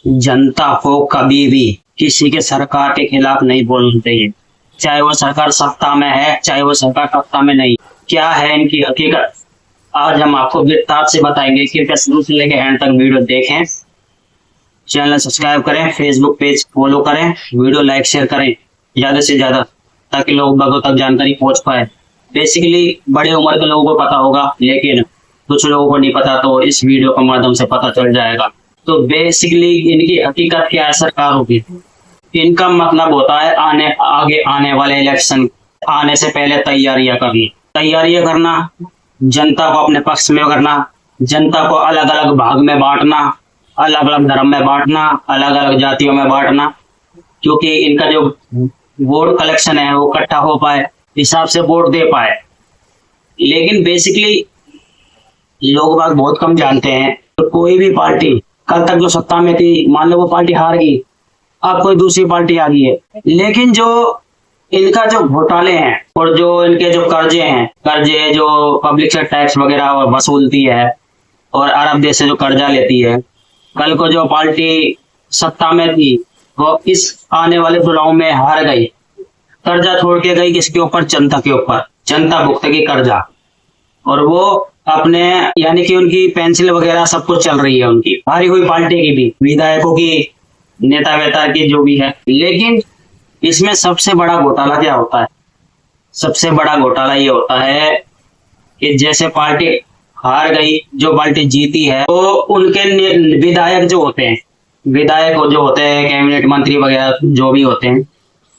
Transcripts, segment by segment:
जनता को कभी भी किसी के सरकार के खिलाफ नहीं बोलना चाहिए, चाहे वो सरकार सत्ता में है चाहे वो सरकार सत्ता में नहीं। क्या है इनकी हकीकत, आज हम आपको विस्तार से बताएंगे। कृपया शुरू से लेकर एंड तक वीडियो देखें, चैनल सब्सक्राइब करें, फेसबुक पेज फॉलो करें, वीडियो लाइक शेयर करें ज्यादा से ज्यादा, ताकि लोगों तक जानकारी पहुंच पाए। बेसिकली बड़े उम्र के लोगों को पता होगा, लेकिन कुछ लोगों को नहीं पता, तो इस वीडियो के माध्यम से पता चल जाएगा। तो बेसिकली इनकी हकीकत क्या है सरकारों की, इनका मतलब होता है आगे आने वाले इलेक्शन आने से पहले तैयारियां करना, जनता को अपने पक्ष में करना, जनता को अलग अलग भाग में बांटना, अलग अलग धर्म में बांटना, अलग अलग जातियों में बांटना, क्योंकि इनका जो वोट कलेक्शन है वो इकट्ठा हो पाए, हिसाब से वोट दे पाए। लेकिन बेसिकली लोग बाग बहुत कम जानते हैं। तो कोई भी पार्टी कल तक जो सत्ता में थी, मान लो वो पार्टी हार गई, अब कोई दूसरी पार्टी आ गई है, लेकिन जो इनका जो घोटाले हैं और जो इनके जो कर्जे जो पब्लिक से टैक्स वगैरह वसूलती है और अरब देश से जो कर्जा लेती है, कल को जो पार्टी सत्ता में थी वो इस आने वाले चुनाव में हार गई, कर्जा छोड़ के गई किसके ऊपर, जनता के ऊपर, जनता भुगतेगी कर्जा, और वो अपने यानी कि उनकी पेंसिल वगैरह सब कुछ चल रही है उनकी हारी हुई पार्टी की भी, विधायकों की, नेता वेता की, जो भी है। लेकिन इसमें सबसे बड़ा घोटाला क्या होता है, सबसे बड़ा घोटाला ये होता है कि जैसे पार्टी हार गई, जो पार्टी जीती है, तो उनके विधायक जो होते हैं, कैबिनेट मंत्री वगैरह जो भी होते हैं,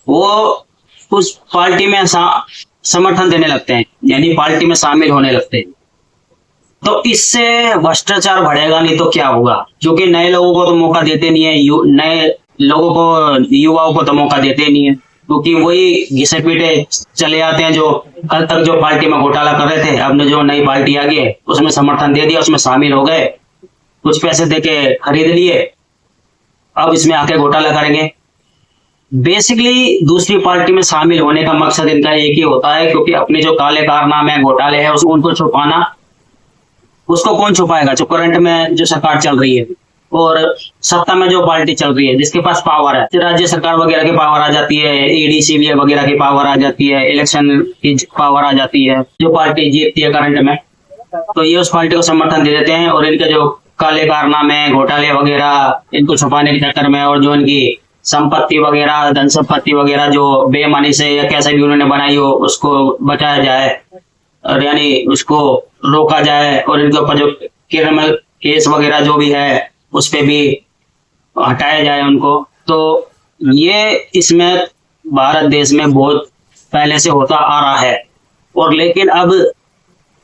वो उस पार्टी में समर्थन देने लगते हैं, यानी पार्टी में शामिल होने लगते हैं। तो इससे भ्रष्टाचार बढ़ेगा नहीं तो क्या होगा, क्योंकि नए लोगों को तो मौका देते नहीं है, नए लोगों को, युवाओं को तो मौका देते नहीं है, क्योंकि वही घिसे पीटे चले आते हैं जो कल तक जो पार्टी में घोटाला कर रहे थे, अब ने जो नई पार्टी आ गई उसमें समर्थन दे दिया, उसमें शामिल हो गए, कुछ पैसे देके खरीद लिए, अब इसमें आके घोटाला करेंगे। बेसिकली दूसरी पार्टी में शामिल होने का मकसद इनका एक ही होता है, क्योंकि अपने जो काले कारनामे घोटाले हैं उनको छुपाना। उसको कौन छुपाएगा, जो करंट में जो सरकार चल रही है और सत्ता में जो पार्टी चल रही है, जिसके पास पावर है, राज्य सरकार वगैरह की पावर आ जाती है, ईडी वगैरह की पावर आ जाती है, इलेक्शन की पावर आ जाती है, जो पार्टी जीतती है करंट में, तो ये उस पार्टी को समर्थन दे देते हैं। और इनके जो काले कारनामे घोटाले वगैरह इनको छुपाने के चक्कर में, और जो इनकी संपत्ति वगैरह, धन संपत्ति वगैरह जो बेईमानी से या कैसे भी उन्होंने बनाई हो, उसको बचाया जाए, और यानी उसको रोका जाए, और इनके ऊपर जो क्रिमिनल केस वगैरह जो भी है उस पे भी हटाया जाए उनको। तो ये इसमें भारत देश में बहुत पहले से होता आ रहा है। और लेकिन अब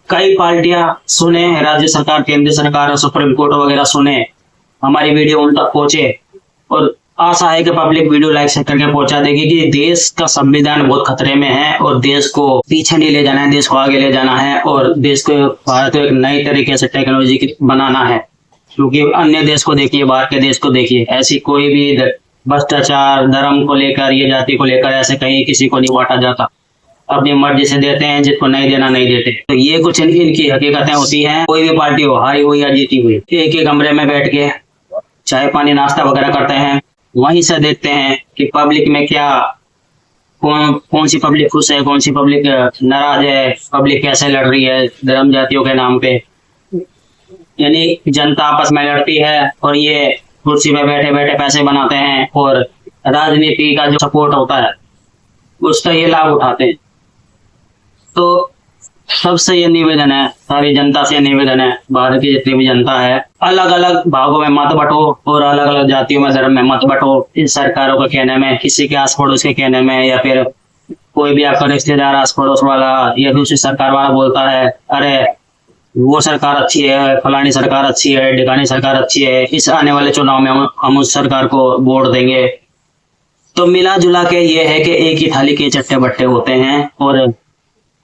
कई पार्टियां सुने, राज्य सरकार, केंद्र सरकार, सुप्रीम कोर्ट वगैरह सुने, हमारी वीडियो उन तक पहुंचे, और आशा है कि पब्लिक वीडियो लाइक शेयर करके पहुंचा देगी कि देश का संविधान बहुत खतरे में है और देश को पीछे नहीं ले जाना है, देश को आगे ले जाना है, और देश को, भारत को एक नई तरीके से टेक्नोलॉजी बनाना है। क्योंकि अन्य देश को देखिए, बाहर के देश को देखिए, ऐसी कोई भी भ्रष्टाचार, धर्म को लेकर, ये जाति को लेकर ऐसे कहीं किसी को नहीं बांटा जाता, अपनी मर्जी से देते हैं, जिसको नहीं देना नहीं देते। तो ये कुछ इनकी हकीकतें होती हैं। कोई भी पार्टी हो, हारी हुई या जीती हुई, एक ही कमरे में बैठ के चाय पानी नाश्ता वगैरह करते हैं, वहीं से देखते हैं कि पब्लिक में क्या, कौन सी पब्लिक खुश है, कौन सी पब्लिक नाराज है, पब्लिक कैसे लड़ रही है धर्म जातियों के नाम पे। यानी जनता आपस में लड़ती है और ये कुर्सी में बैठे बैठे पैसे बनाते हैं, और राजनीति का जो सपोर्ट होता है उसका ये लाभ उठाते हैं। तो सबसे ये निवेदन है, सारी जनता से निवेदन है, भारत की जितनी भी जनता है, अलग अलग भागों में मत बटो और अलग अलग जातियों में, धर्म में मत बटो। इन सरकारों के कहने में, किसी के आस पड़ोस के कहने में, या फिर कोई भी आपका रिश्तेदार आस पड़ोस वाला या दूसरी सरकार वाला बोलता है, अरे वो सरकार अच्छी है, फलानी सरकार अच्छी है, ढिकानी सरकार अच्छी है, इस आने वाले चुनाव में हम उस सरकार को वोट देंगे। तो मिला जुला के ये है कि एक ही थाली के चट्टे बट्टे होते हैं, और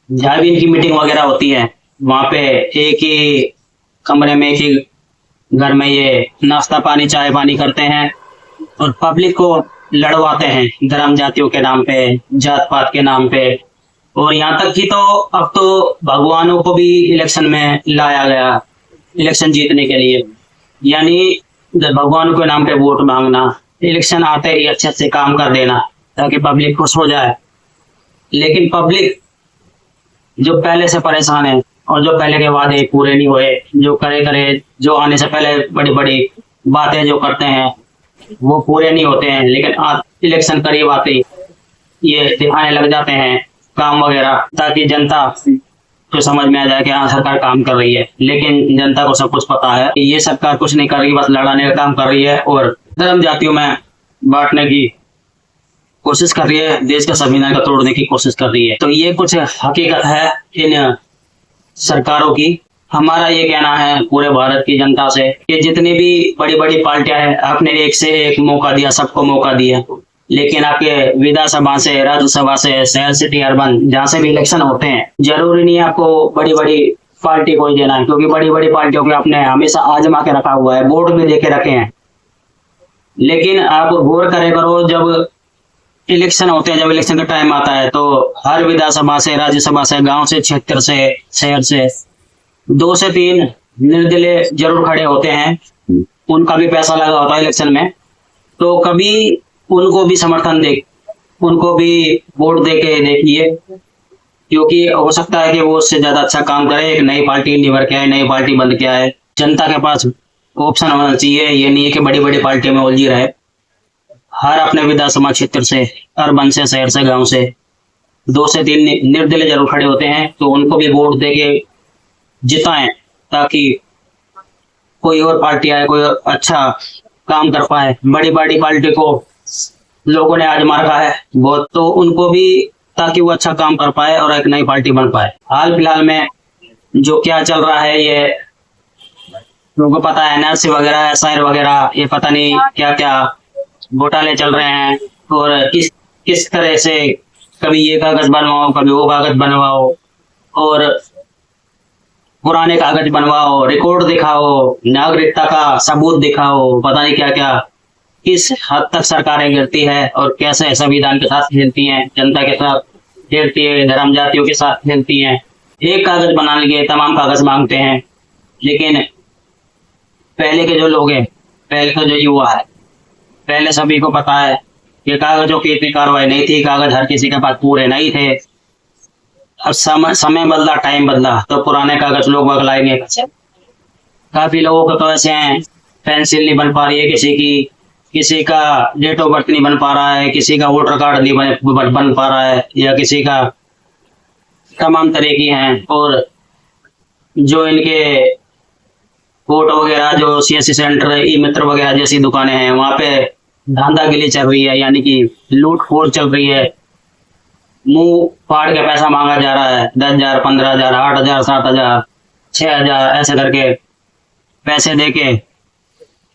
जहाँ भी इनकी मीटिंग वगैरह होती है वहां पे एक ही कमरे में, एक ही घर में ये नाश्ता पानी, चाय पानी करते हैं, और पब्लिक को लड़वाते हैं धर्म जातियों के नाम पे, जात पात के नाम पे। और यहाँ तक कि तो अब तो भगवानों को भी इलेक्शन में लाया गया, इलेक्शन जीतने के लिए। यानी भगवान के नाम पे वोट मांगना, इलेक्शन आते ही अच्छे से काम कर देना ताकि पब्लिक खुश हो जाए। लेकिन पब्लिक जो पहले से परेशान है और जो पहले के वादे पूरे नहीं हुए, जो करे जो आने से पहले बड़ी बड़ी बातें जो करते हैं वो पूरे नहीं होते हैं, लेकिन इलेक्शन करीब आते ही ये दिखाने लग जाते हैं काम वगैरह, ताकि जनता को समझ में आ जाए कि हाँ सरकार काम कर रही है। लेकिन जनता को सब कुछ पता है कि ये सरकार कुछ नहीं कर रही, बस लड़ाने का काम कर रही है और धर्म जातियों में बांटने की कोशिश कर रही है, देश का संविधान का तोड़ने की कोशिश कर रही है। तो ये कुछ हकीकत है इन सरकारों की। हमारा ये कहना है पूरे भारत की जनता से कि जितनी भी बड़ी बड़ी पार्टियां हैं, आपने एक से एक मौका दिया, सबको मौका दिया, लेकिन आपके विधानसभा से, राज्यसभा से, शहर, सिटी, अर्बन, जहां से भी इलेक्शन होते हैं, जरूरी नहीं है आपको बड़ी बड़ी पार्टी को ही देना है, क्योंकि बड़ी बड़ी पार्टियों को आपने हमेशा आजमा के रखा हुआ है, वोट भी देके रखे हैं। लेकिन आप गौर करे करो, जब इलेक्शन होते हैं, जब इलेक्शन का टाइम आता है, तो हर विधानसभा से, राज्यसभा से, गांव से, क्षेत्र से, शहर से 2 से 3 निर्दलीय जरूर खड़े होते हैं। उनका भी पैसा लगा होता है इलेक्शन में, तो कभी उनको भी समर्थन दे, उनको भी वोट दे के देखिए, क्योंकि हो सकता है कि वो उससे ज्यादा अच्छा काम करे। एक नई पार्टी निभर के आए, नई पार्टी बंद के आए। जनता के पास ऑप्शन होना चाहिए, ये नहीं है कि बड़ी बड़ी पार्टियों में उलझी रहे। हर अपने विधानसभा क्षेत्र से, अर्बन से, शहर से, गांव से 2 से 3 निर्दलीय जरूर खड़े होते हैं, तो उनको भी वोट दे के जिताएं, ताकि कोई और पार्टी आए, कोई अच्छा काम कर पाए। बड़ी बड़ी पार्टी को लोगों ने आजमा रखा है बहुत, तो उनको भी, ताकि वो अच्छा काम कर पाए और एक नई पार्टी बन पाए। हाल फिलहाल में जो क्या चल रहा है, ये लोगों को पता है, एनआरसी वगैरह, एसआईआर वगैरह, ये पता नहीं क्या क्या घोटाले चल रहे हैं, और किस तरह से कभी ये कागज बनवाओ, कभी वो कागज बनवाओ, और पुराने कागज बनवाओ, रिकॉर्ड दिखाओ, नागरिकता का सबूत दिखाओ, पता नहीं क्या क्या। किस हद तक सरकारें गिरती है और कैसे संविधान के साथ खेलती हैं, जनता के साथ खेलती है, धर्म जातियों के साथ खेलती हैं। एक कागज बनाने के लिए तमाम कागज मांगते हैं। लेकिन पहले के जो लोग हैं, पहले का जो युवा है, पहले सभी को पता है कि कागजों की इतनी कार्रवाई नहीं थी, कागज हर किसी के पास पूरे नहीं थे। अब समय बदला, टाइम बदला, तो पुराने कागज लोग बदलाएंगे। काफी लोगों को तो ऐसे हैं, पेंसिल नहीं बन पा रही है किसी का डेट ऑफ बर्थ नहीं बन पा रहा है, किसी का वोटर कार्ड नहीं बन पा रहा है, या किसी का तमाम तरह की हैं। और जो इनके फोटो वगैरह, जो सीएससी सेंटर, ई मित्र वगैरह जैसी दुकानें हैं, वहां पे धांधागिरी चल रही है, यानी कि लूट खोट चल रही है। मुंह फाड़ के पैसा मांगा जा रहा है, 10,000, 15,000, 8,000, 7,000, 6,000 ऐसे करके पैसे देके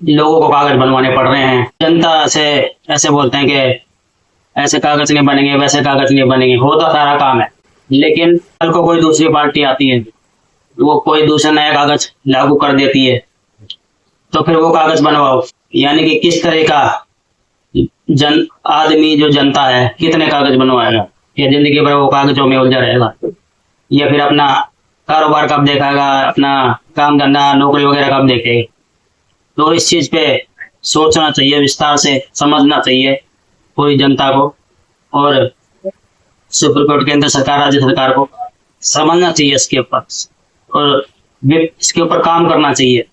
लोगों को कागज बनवाने पड़ रहे हैं। जनता से ऐसे बोलते हैं कि ऐसे कागज नहीं बनेंगे, वैसे कागज नहीं बनेंगे, होता सारा काम है। लेकिन कल को कोई दूसरी पार्टी आती है, वो कोई दूसरा नया कागज लागू कर देती है, तो फिर वो कागज बनवाओ। यानी कि किस तरह का आदमी, जो जनता है, कितने कागज बनवाएगा, या जिंदगी भर वो कागजों में उलझा रहेगा, या फिर अपना कारोबार कब देखेगा, अपना काम धंधा, नौकरी वगैरह कब देखेगा। तो इस चीज पे सोचना चाहिए, विस्तार से समझना चाहिए पूरी जनता को, और सुप्रीम कोर्ट, केंद्र सरकार, राज्य सरकार को समझना चाहिए इसके ऊपर, और इसके ऊपर काम करना चाहिए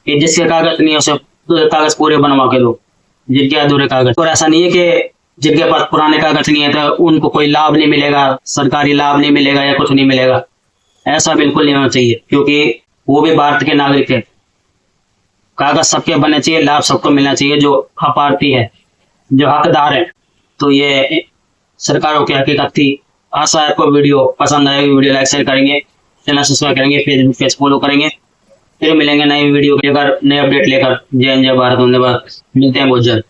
कि जिसके कागज नहीं है उसे कागज पूरे बनवा के दो, जिनके अधूरे कागज। और ऐसा नहीं है कि जिनके पास पुराने कागज नहीं है तो उनको कोई लाभ नहीं मिलेगा, सरकारी लाभ नहीं मिलेगा या कुछ नहीं मिलेगा। ऐसा बिल्कुल नहीं होना चाहिए, क्योंकि वो भी भारत के नागरिक है। कागज सबके बनने चाहिए, लाभ सबको मिलना चाहिए, जो अपार्थी है, जो हकदार है। तो ये सरकारों की हकीकत थी। आशा है आपको वीडियो पसंद आएगी। वीडियो लाइक शेयर करेंगे, चैनल सब्सक्राइब करेंगे, फेसबुक पेज फॉलो करेंगे। फिर मिलेंगे नई वीडियो लेकर, नए अपडेट लेकर। जय हिंद, जय भारत, धन्यवाद। मिलते हैं बहुत जल्द।